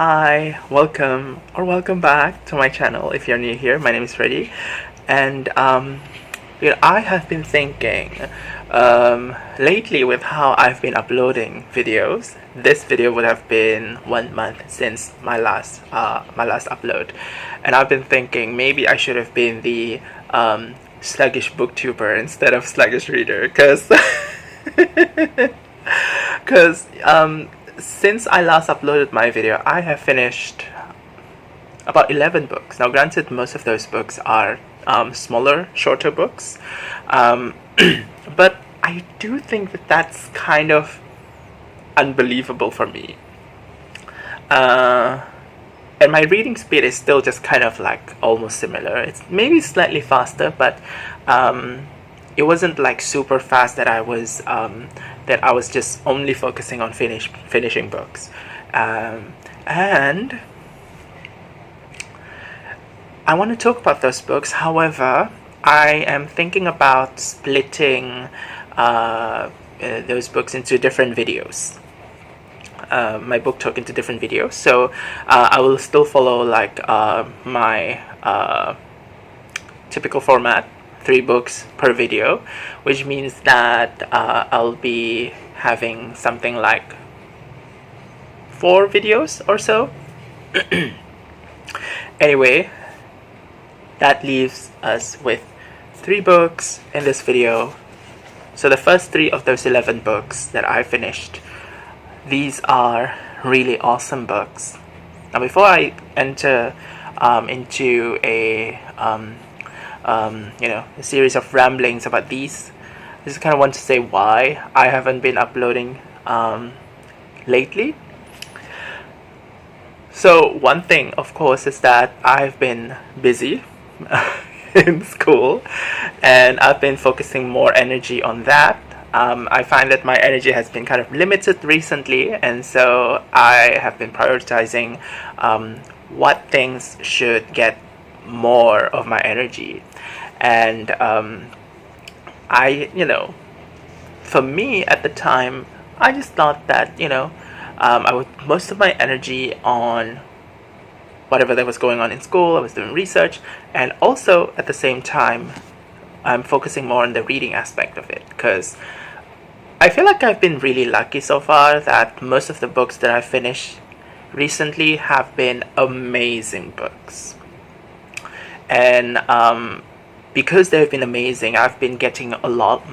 Hi, welcome back to my channel. If you're new here, my name is Freddie, and I have been thinking lately with how I've been uploading videos. This video would have been 1 month since my last upload, and I've been thinking maybe I should have been the Sluggish Booktuber instead of Sluggish Reader, because since I last uploaded my video, I have finished about 11 books. Now, granted, most of those books are smaller, shorter books, but I do think that that's kind of unbelievable for me. And my reading speed is still just kind of like almost similar. It's maybe slightly faster, but it wasn't like super fast that I was just only focusing on finishing books, and I want to talk about those books. However, I am thinking about splitting those books into different videos. My book talk into different videos, so I will still follow like my typical format, 3 books per video, which means that I'll be having something like 4 videos or so. Anyway, that leaves us with 3 books in this video. So the first 3 of those 11 books that I finished, these are really awesome books. Now, before I enter into a series of ramblings about these, I just kind of want to say why I haven't been uploading lately. So one thing, of course, is that I've been busy in school, and I've been focusing more energy on that. I find that my energy has been kind of limited recently, and so I have been prioritizing what things should get more of my energy. And for me at the time, I just thought that I would most of my energy on whatever that was going on in school. I was doing research, and also at the same time I'm focusing more on the reading aspect of it, because I feel like I've been really lucky so far that most of the books that I've finished recently have been amazing books. And because they've been amazing, I've been getting a lot,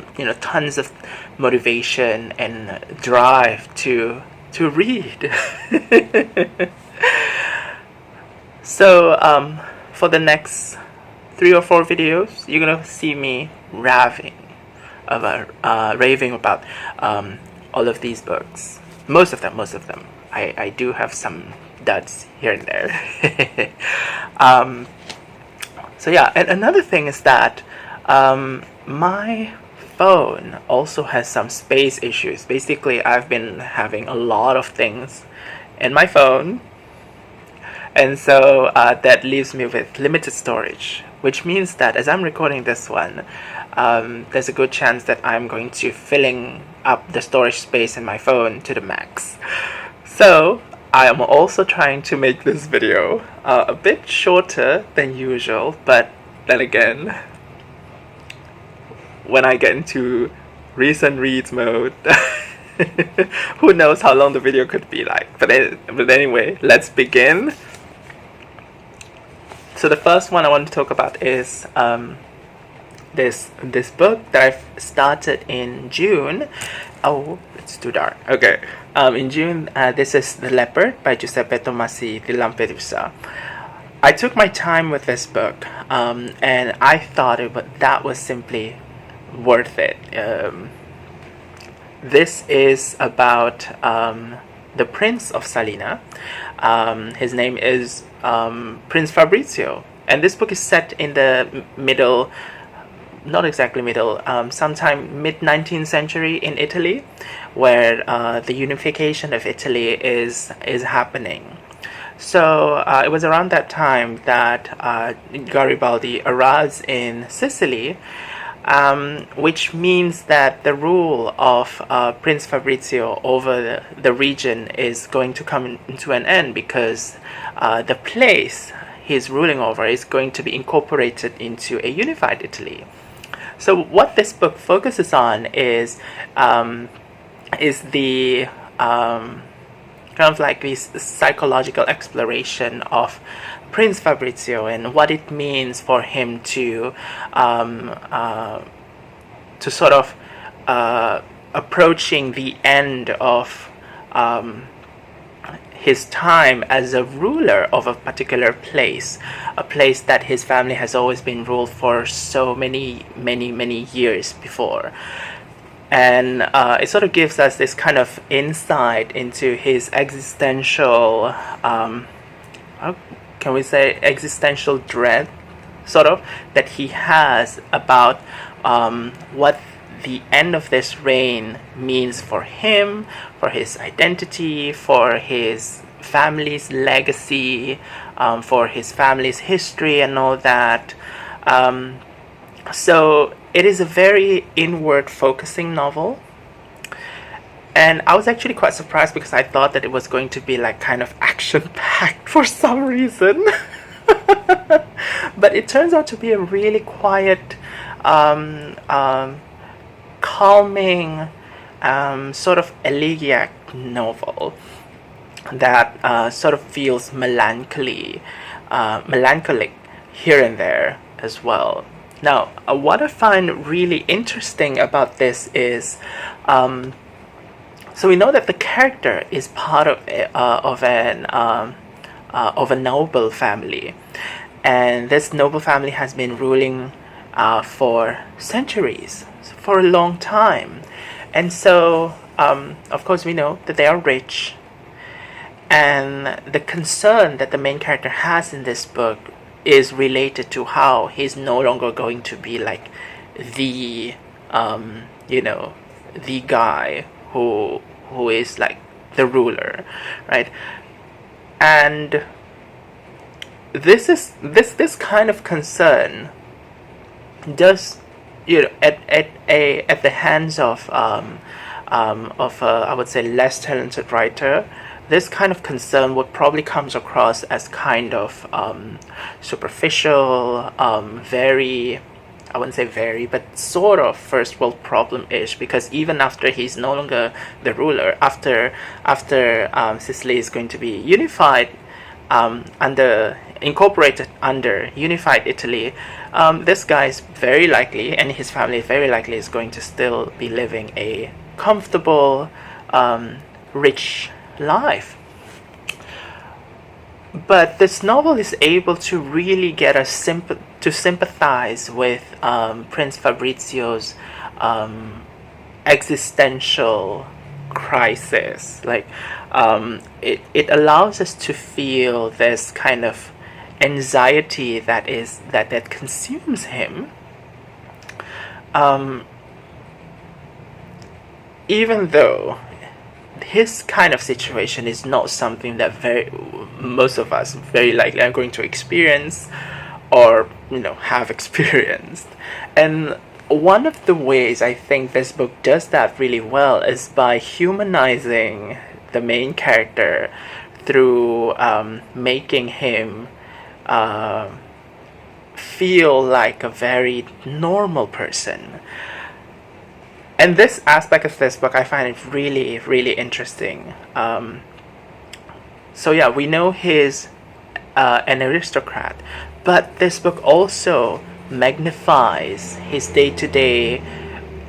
tons of motivation and drive to read. So for the next 3 or 4 videos, you're gonna see me raving about all of these books. Most of them. I do have some duds here and there. So yeah, and another thing is that my phone also has some space issues. Basically, I've been having a lot of things in my phone, and so that leaves me with limited storage, which means that as I'm recording this one, there's a good chance that I'm going to filling up the storage space in my phone to the max. So I am also trying to make this video a bit shorter than usual, but then again, when I get into recent reads mode, who knows how long the video could be like. But anyway, let's begin. So the first one I want to talk about is this book that I've started in June. Oh, it's too dark. Okay. In June, this is The Leopard by Giuseppe Tomasi di Lampedusa. I took my time with this book, and I thought that was simply worth it. This is about the Prince of Salina. His name is Prince Fabrizio, and this book is set in the middle, not exactly middle, sometime mid-19th century in Italy, where the unification of Italy is happening. So it was around that time that Garibaldi arrives in Sicily, which means that the rule of Prince Fabrizio over the region is going to come into an end, because the place he's ruling over is going to be incorporated into a unified Italy. So what this book focuses on is the kind of like this psychological exploration of Prince Fabrizio and what it means for him to sort of approaching the end of his time as a ruler of a particular place, a place that his family has always been ruled for so many years before. And it sort of gives us this kind of insight into his existential, can we say existential dread, sort of, that he has about what the end of this reign means for him, for his identity, for his family's legacy, for his family's history and all that. So it is a very inward focusing novel. And I was actually quite surprised, because I thought that it was going to be like kind of action-packed for some reason. But it turns out to be a really quiet, calming, sort of elegiac novel that sort of feels melancholic here and there as well. Now, what I find really interesting about this is, so we know that the character is part of a noble family, and this noble family has been ruling for centuries, for a long time, and so of course we know that they are rich, and the concern that the main character has in this book is related to how he's no longer going to be like the the guy who is like the ruler, right? And this kind of concern does, at the hands of I would say less talented writer, this kind of concern would probably comes across as kind of superficial, very, I wouldn't say very, but sort of first world problem-ish, because even after he's no longer the ruler, after Sicily is going to be unified, incorporated under unified Italy, this guy's very likely, and his family very likely, is going to still be living a comfortable, rich life. But this novel is able to really get us to sympathize with Prince Fabrizio's existential crisis. Like, it allows us to feel this kind of anxiety that consumes him, even though his kind of situation is not something that most of us very likely are going to experience or have experienced. And one of the ways I think this book does that really well is by humanizing the main character through making him feel like a very normal person. And this aspect of this book, I find it really, really interesting. So yeah, we know he's an aristocrat, but this book also magnifies his day-to-day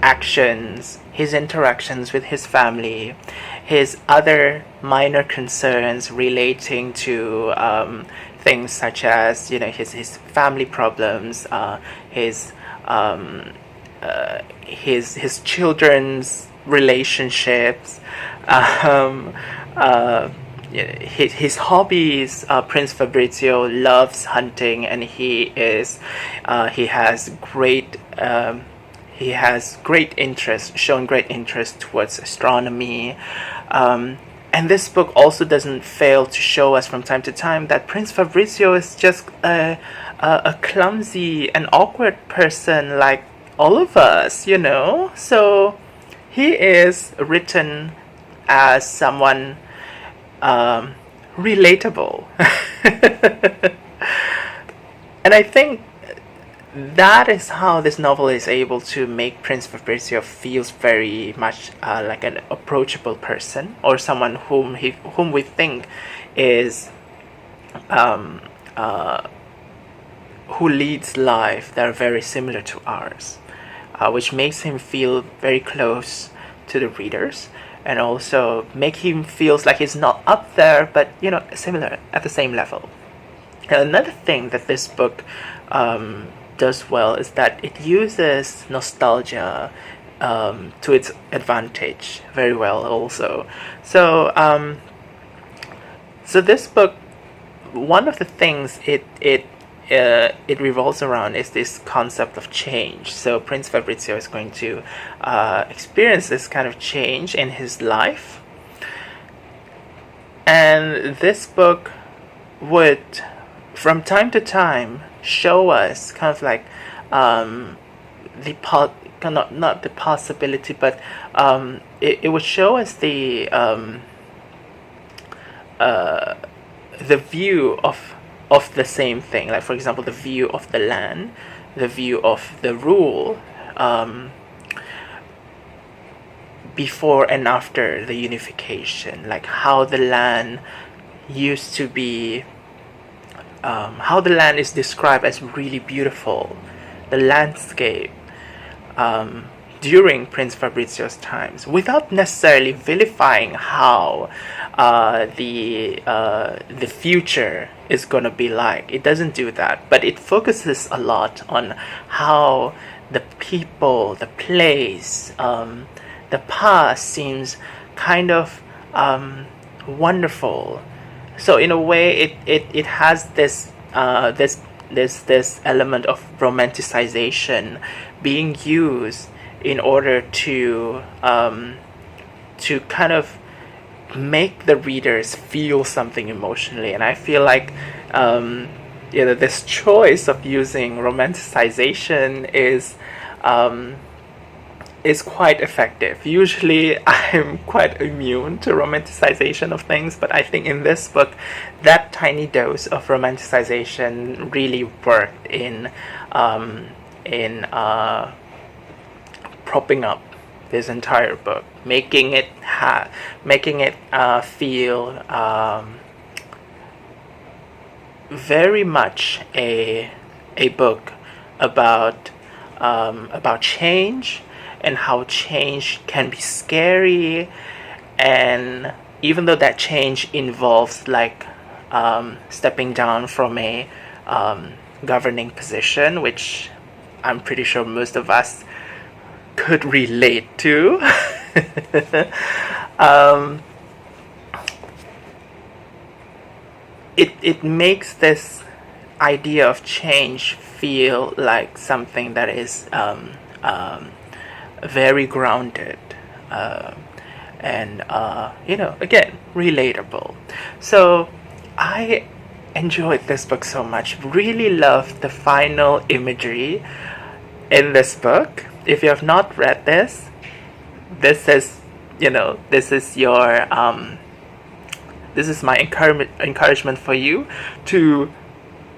actions, his interactions with his family, his other minor concerns relating to things such as his family problems, his children's relationships, his hobbies. Prince Fabrizio loves hunting, and he has great interest, shown great interest towards astronomy. And this book also doesn't fail to show us from time to time that Prince Fabrizio is just a clumsy and awkward person like all of us, you know. So he is written as someone relatable. And I think that is how this novel is able to make Prince Fabrizio feels very much like an approachable person, or someone whom we think is who leads life that are very similar to ours, which makes him feel very close to the readers, and also make him feels like he's not up there, but you know, similar at the same level. And another thing that this book does well is that it uses nostalgia to its advantage very well also. So so this book, one of the things it revolves around is this concept of change. So Prince Fabrizio is going to experience this kind of change in his life, and this book would, from time to time, show us kind of like not the possibility, but it would show us the view of the same thing. Like, for example, the view of the land, the view of the rule before and after the unification, like how the land used to be, how the land is described as really beautiful, the landscape during Prince Fabrizio's times, without necessarily vilifying how the future is gonna be like. It doesn't do that, but it focuses a lot on how the people, the place, the past seems kind of wonderful. So in a way, it has this this element of romanticization being used in order to kind of make the readers feel something emotionally. And I feel like you know, this choice of using romanticization is quite effective. Usually I'm quite immune to romanticization of things, but I think in this book that tiny dose of romanticization really worked in propping up this entire book, making it feel very much a book about change, and how change can be scary, and even though that change involves like stepping down from a governing position, which I'm pretty sure most of us could relate to. It makes this idea of change feel like something that is very grounded, and you know, again, relatable. So I enjoyed this book so much. Really loved the final imagery in this book. If you have not read this, this is, you know, this is your this is my encouragement for you to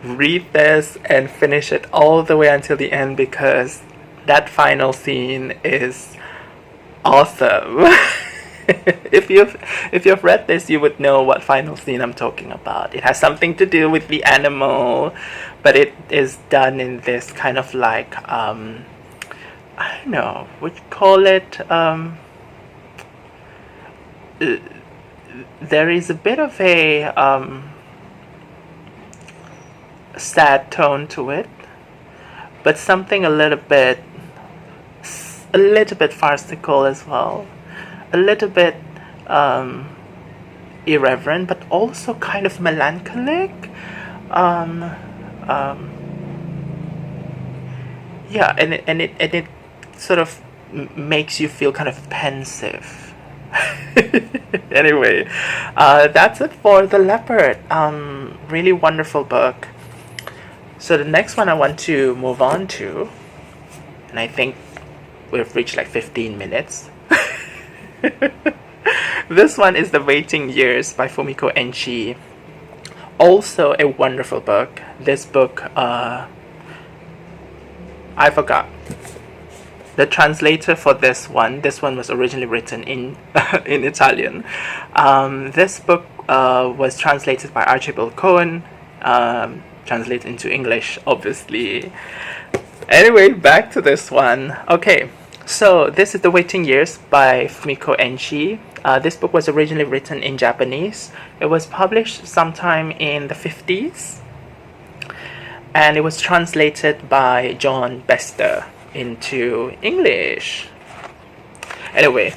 read this and finish it all the way until the end, because that final scene is awesome. If you've read this, you would know what final scene I'm talking about. It has something to do with the animal, but it is done in this kind of like I don't know, would you call it there is a bit of a sad tone to it, but something a little bit farcical as well, a little bit irreverent, but also kind of melancholic. Yeah, and it sort of makes you feel kind of pensive. Anyway, that's it for The Leopard. Really wonderful book. So the next one I want to move on to and I think we've reached like 15 minutes. This one is The Waiting Years by Fumiko Enchi. Also a wonderful book. This book, I forgot. The translator for this one was originally written in in Italian. This book was translated by Archibald Colquhoun, translated into English, obviously. Anyway, back to this one. Okay, so this is The Waiting Years by Fumiko Enchi. This book was originally written in Japanese. It was published sometime in the 50s. And it was translated by John Bester into English. Anyway,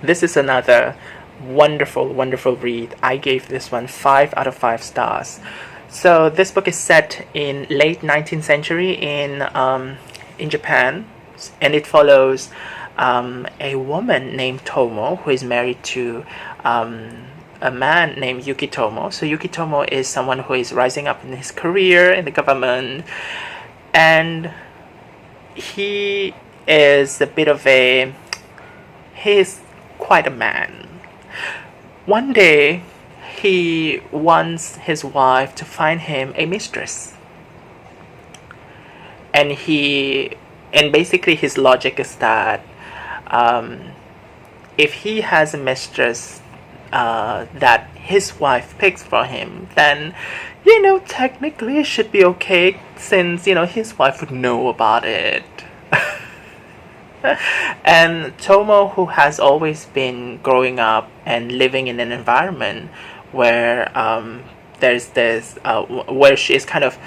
this is another wonderful, wonderful read. I gave this one 5 out of 5 stars. So this book is set in late 19th century in Japan, and it follows a woman named Tomo who is married to a man named Yukitomo. So Yukitomo is someone who is rising up in his career in the government, and he is a bit of a, he's quite a man. One day, he wants his wife to find him a mistress. And basically his logic is that if he has a mistress that his wife picks for him, then, technically it should be okay, since, his wife would know about it. And Tomo, who has always been growing up and living in an environment where there's this, where she is kind of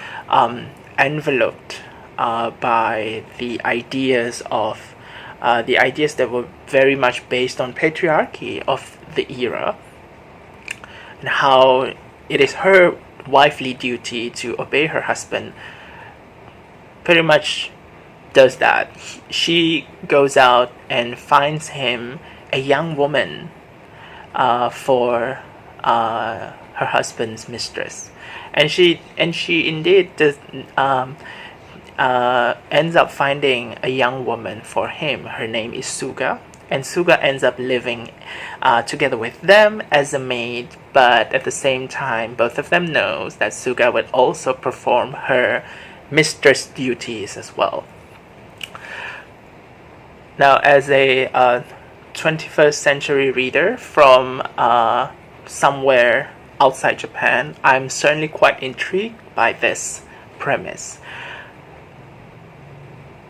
enveloped by the ideas that were very much based on patriarchy of the era, and how it is her wifely duty to obey her husband, pretty much does that. She goes out and finds him a young woman for her husband's mistress, and she indeed does, ends up finding a young woman for him. Her name is Suga, and Suga ends up living together with them as a maid, but at the same time both of them knows that Suga would also perform her mistress duties as well. Now, as a 21st century reader from somewhere outside Japan, I'm certainly quite intrigued by this premise.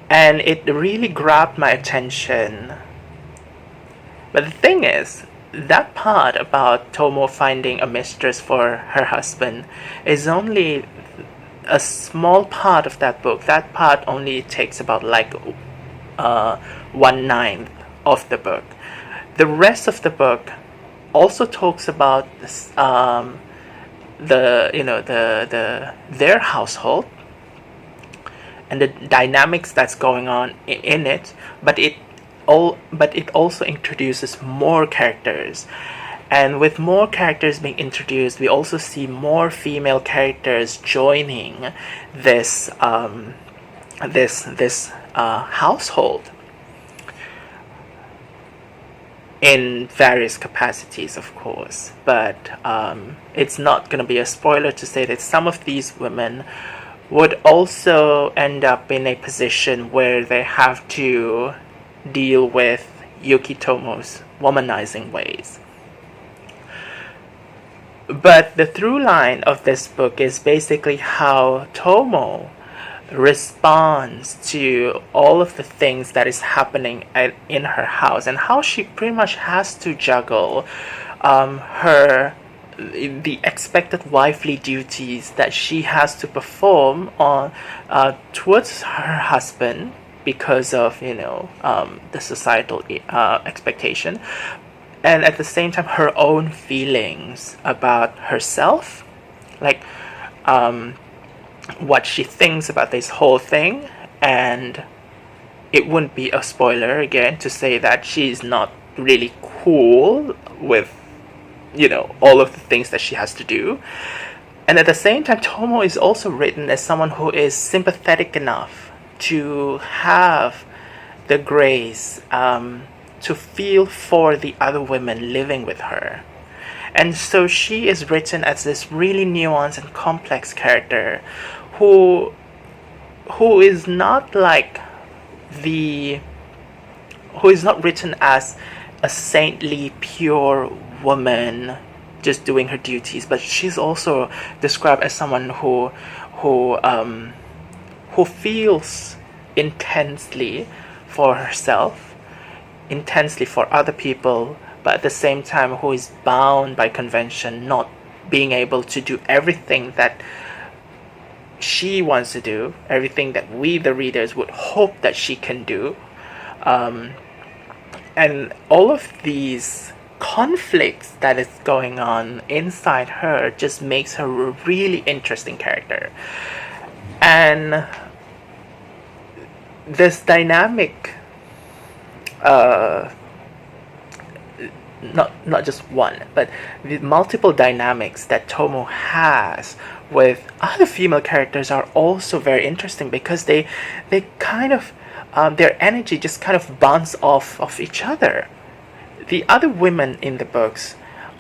And it really grabbed my attention. But the thing is, that part about Tomo finding a mistress for her husband is only a small part of that book. That part only takes about like 1/9 of the book. The rest of the book also talks about this, their household and the dynamics that's going on in it, but it also introduces more characters. And with more characters being introduced, we also see more female characters joining this household in various capacities, of course. But it's not going to be a spoiler to say that some of these women would also end up in a position where they have to deal with Yukitomo's womanizing ways. But the through line of this book is basically how Tomo responds to all of the things that is happening in her house, and how she pretty much has to juggle the expected wifely duties that she has to perform on towards her husband because of the societal expectation, and at the same time her own feelings about herself, like what she thinks about this whole thing. And it wouldn't be a spoiler again to say that she's not really cool with all of the things that she has to do. And at the same time, Tomo is also written as someone who is sympathetic enough to have the grace to feel for the other women living with her. And so she is written as this really nuanced and complex character who is not like who is not written as a saintly, pure woman just doing her duties, but she's also described as someone who feels intensely for herself, intensely for other people, but at the same time who is bound by convention, not being able to do everything that she wants to do, everything that we, the readers, would hope that she can do. And all of these conflicts that is going on inside her just makes her a really interesting character. And this dynamic, not just one, but the multiple dynamics that Tomo has with other female characters are also very interesting, because they kind of their energy just kind of bounce off of each other. The other women in the books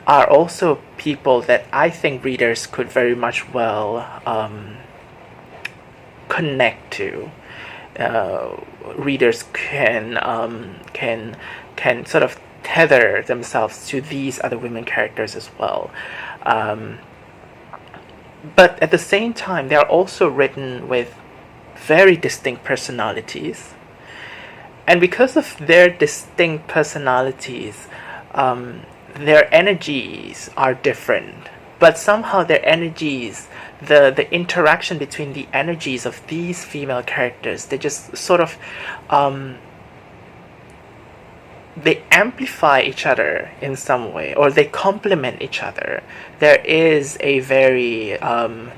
are also people that I think readers could very much well connect to. Readers can sort of tether themselves to these other women characters as well. But at the same time, they are also written with very distinct personalities. And because of their distinct personalities, their energies are different. But somehow their energies, the interaction between the energies of these female characters, they just sort of they amplify each other in some way, or they complement each other. There is a very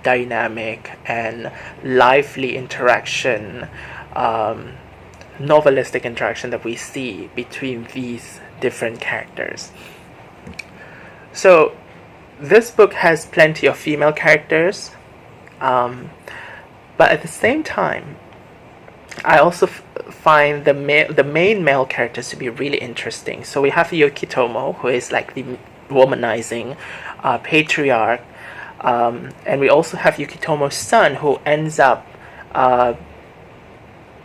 dynamic and lively interaction, novelistic interaction that we see between these different characters. So this book has plenty of female characters, but at the same time, I also find the main male characters to be really interesting. So we have Yukitomo, who is like the womanizing patriarch, and we also have Yukitomo's son, who ends up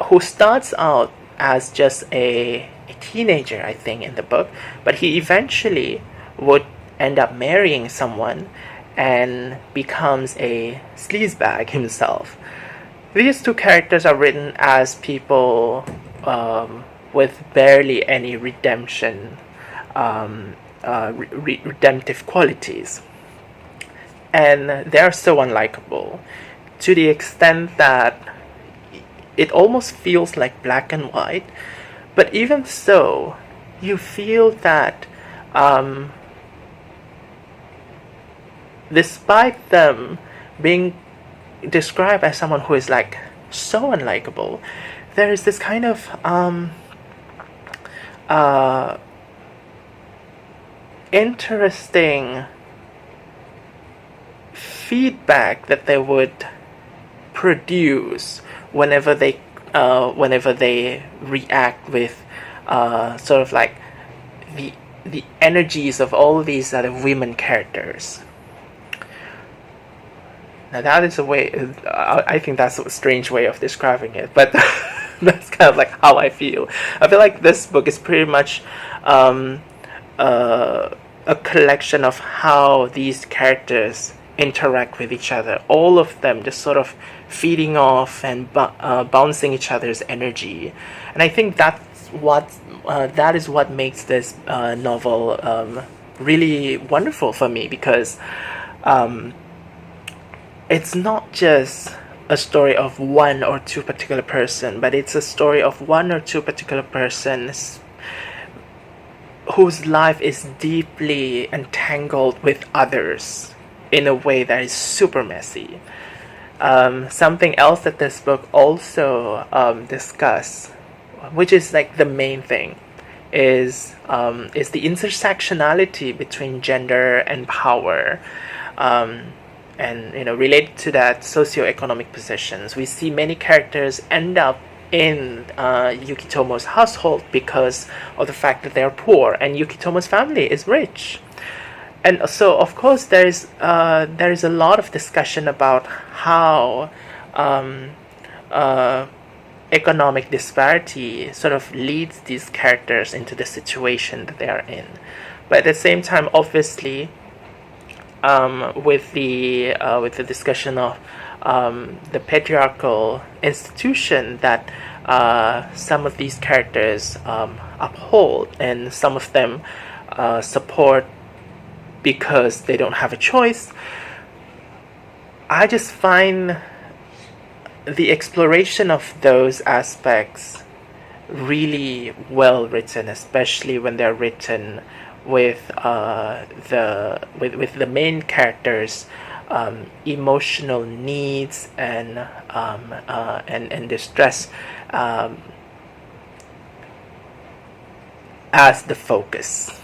who starts out as just a teenager, I think, in the book, but he eventually would end up marrying someone and becomes a sleazebag himself. These two characters are written as people with barely any redemption, redemptive qualities. And they are so unlikable, to the extent that it almost feels like black and white. But even so, you feel that despite them being described as someone who is like so unlikable, there is this kind of interesting feedback that they would produce whenever they react with sort of like the energies of all these other women characters. Now that is a way, I think that's a strange way of describing it, but that's kind of like how I feel. I feel like this book is pretty much a collection of how these characters interact with each other. All of them just sort of feeding off and bouncing each other's energy. And I think that is what makes this novel really wonderful for me, because it's not just a story of one or two particular person, but it's a story of one or two particular persons whose life is deeply entangled with others in a way that is super messy. Something else that this book also discusses, which is like the main thing, is the intersectionality between gender and power. And related to that, socioeconomic positions. We see many characters end up in Yukitomo's household because of the fact that they are poor, and Yukitomo's family is rich. And so, of course, there is a lot of discussion about how economic disparity sort of leads these characters into the situation that they are in. But at the same time, obviously, with the discussion of the patriarchal institution that some of these characters uphold, and some of them support because they don't have a choice, I just find the exploration of those aspects really well written, especially when they're written with the main characters' emotional needs and distress as the focus.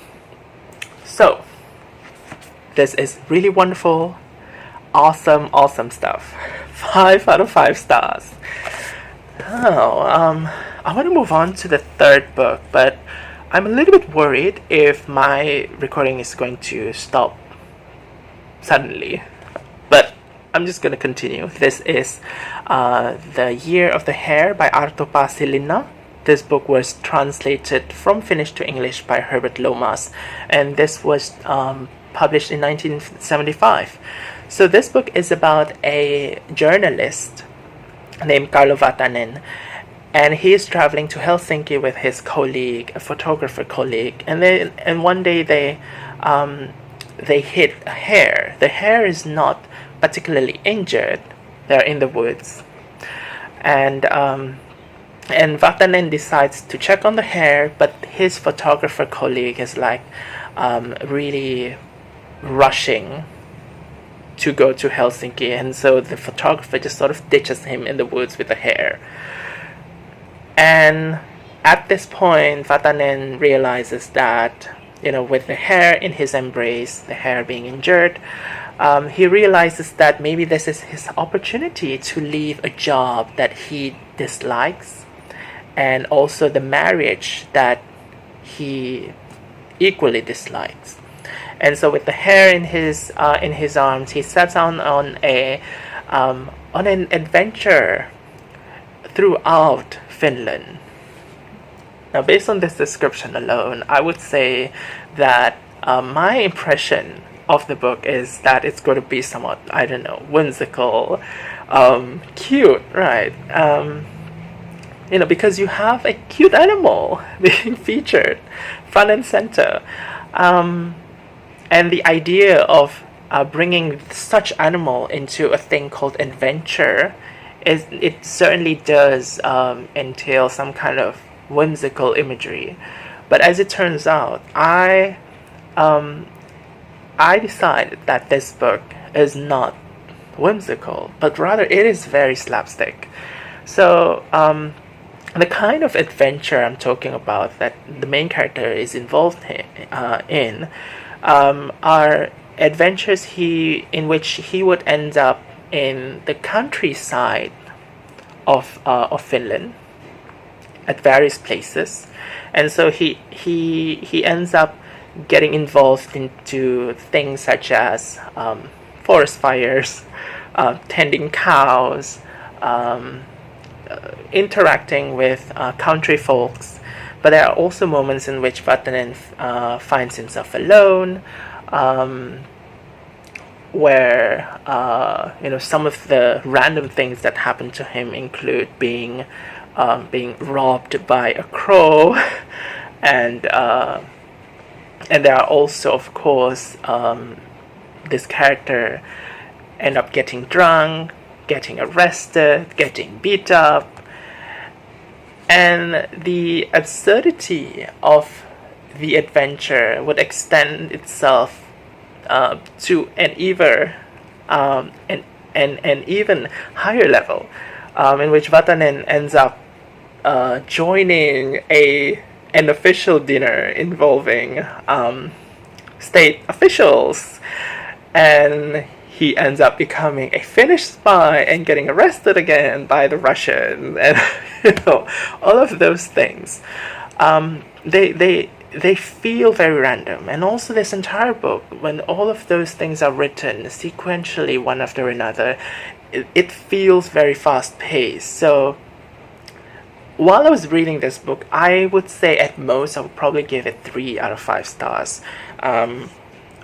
So this is really wonderful, awesome stuff. 5 out of 5 stars. I want to move on to the third book, but I'm a little bit worried if my recording is going to stop suddenly. But I'm just going to continue. This is The Year of the Hare by Arto Paasilinna. This book was translated from Finnish to English by Herbert Lomas, and this was published in 1975. So this book is about a journalist named Carlo Vatanen, and he is traveling to Helsinki with his colleague, a photographer colleague, and one day they hit a hare. The hare is not particularly injured. They're in the woods, and Vatanen decides to check on the hare, but his photographer colleague is like really rushing to go to Helsinki, and so the photographer just sort of ditches him in the woods with the hare. And at this point, Vatanen realizes that, with the hare in his embrace, the hare being injured, he realizes that maybe this is his opportunity to leave a job that he dislikes, and also the marriage that he equally dislikes. And so, with the hare in his arms, he sets out on an adventure throughout Finland. Now, based on this description alone, I would say that my impression of the book is that it's going to be somewhat, whimsical, cute, right? Because you have a cute animal being featured front and center. And the idea of bringing such animal into a thing called adventure, it certainly does entail some kind of whimsical imagery. But as it turns out, I decided that this book is not whimsical, but rather it is very slapstick. So the kind of adventure I'm talking about that the main character is involved in are adventures in which he would end up in the countryside of Finland at various places, and so he ends up getting involved into things such as forest fires, tending cows, interacting with country folks. But there are also moments in which Vatanen finds himself alone, where some of the random things that happen to him include being robbed by a crow, and there are also, of course, this character end up getting drunk, getting arrested, getting beat up. And the absurdity of the adventure would extend itself to an even higher level, in which Vatanen ends up joining an official dinner involving state officials, and he ends up becoming a Finnish spy and getting arrested again by the Russians, and all of those things. They feel very random, and also this entire book, when all of those things are written sequentially one after another, it feels very fast paced. So while I was reading this book, I would say at most I would probably give it 3 out of 5 stars.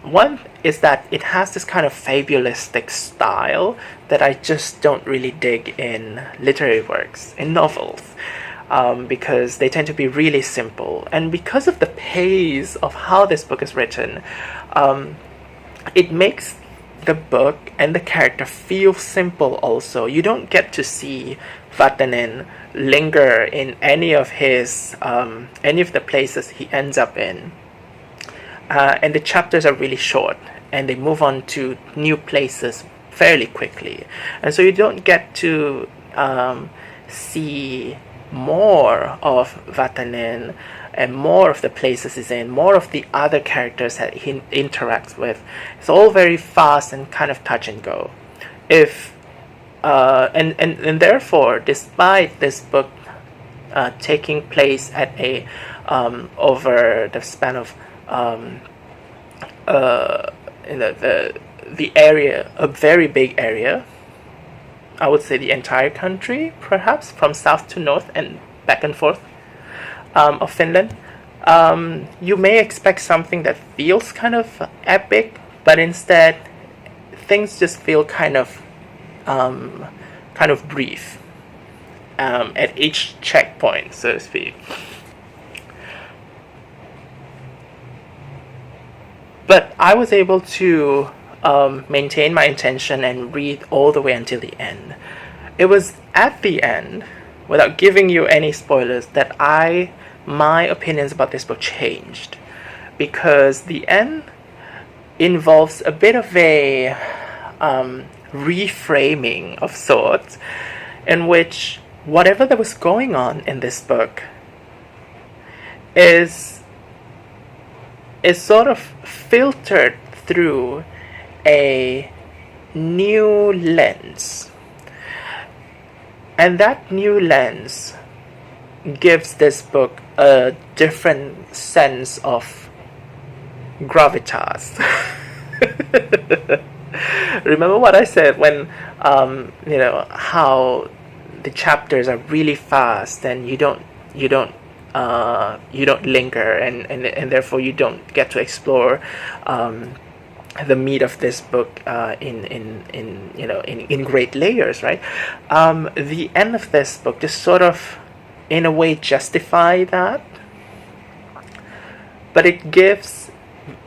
One is that it has this kind of fabulistic style that I just don't really dig in literary works, in novels. Because they tend to be really simple. And because of the pace of how this book is written, it makes the book and the character feel simple also. You don't get to see Vatanen linger in any of the places he ends up in. And the chapters are really short, and they move on to new places fairly quickly. And so you don't get to see more of Vatanen and more of the places he's in, more of the other characters that he interacts with. It's all very fast and kind of touch and go. And therefore, despite this book taking place at a over the span of in the area, a very big area, I would say the entire country, perhaps from south to north and back and forth, of Finland. You may expect something that feels kind of epic, but instead things just feel kind of brief at each checkpoint, so to speak. But I was able to maintain my intention and read all the way until the end. It was at the end, without giving you any spoilers, that my opinions about this book changed, because the end involves a bit of a reframing of sorts, in which whatever that was going on in this book is sort of filtered through a new lens. And that new lens gives this book a different sense of gravitas. Remember what I said when, how the chapters are really fast and you don't linger, and therefore you don't get to explore the meat of this book in great layers, right? The end of this book just sort of, in a way, justify that, but it gives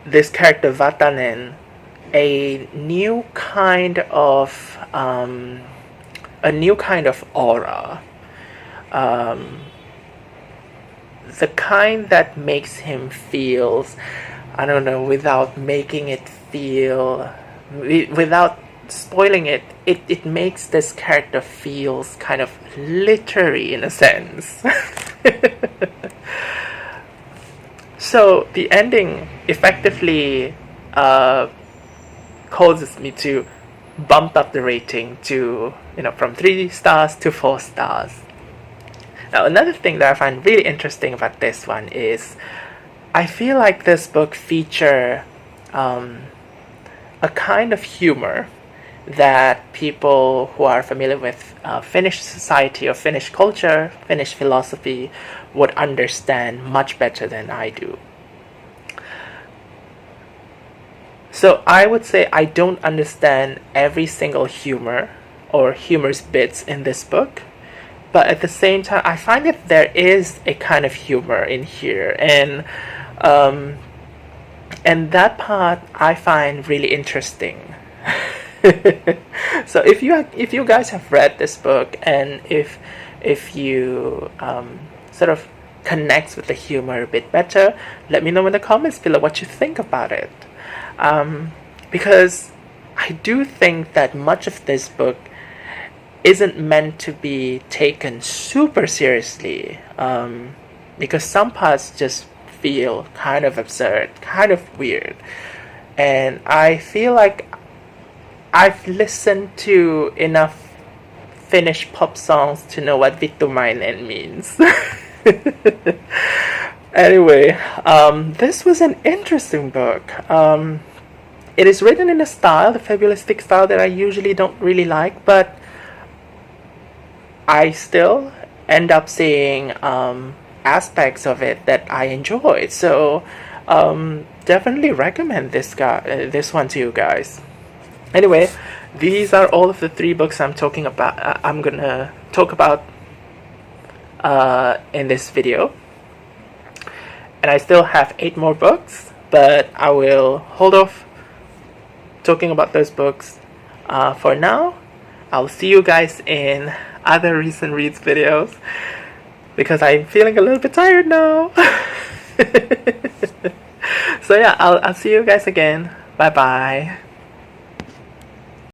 this character Vatanen a new kind of aura, the kind that makes him feel, I don't know, without making it feel, without spoiling it, it makes this character feels kind of literary in a sense. So the ending effectively causes me to bump up the rating to, from 3 stars to 4 stars. Now, another thing that I find really interesting about this one is I feel like this book features a kind of humor that people who are familiar with Finnish society or Finnish culture, Finnish philosophy, would understand much better than I do. So I would say I don't understand every single humor or humorous bits in this book, but at the same time I find that there is a kind of humor in here, and that part I find really interesting. So if you guys have read this book, and if you sort of connect with the humor a bit better, let me know in the comments below what you think about it. Because I do think that much of this book isn't meant to be taken super seriously, because some parts just feel kind of absurd, kind of weird, and I feel like I've listened to enough Finnish pop songs to know what vittumainen means. Anyway, this was an interesting book. It is written in a style, the fabulistic style, that I usually don't really like, but I still end up seeing aspects of it that I enjoy. So definitely recommend this one to you guys. Anyway, these are all of the 3 books I'm talking about. I'm gonna talk about in this video, and I still have 8 more books, but I will hold off talking about those books for now. I'll see you guys in other recent reads videos because I'm feeling a little bit tired now. So yeah, I'll see you guys again. Bye bye.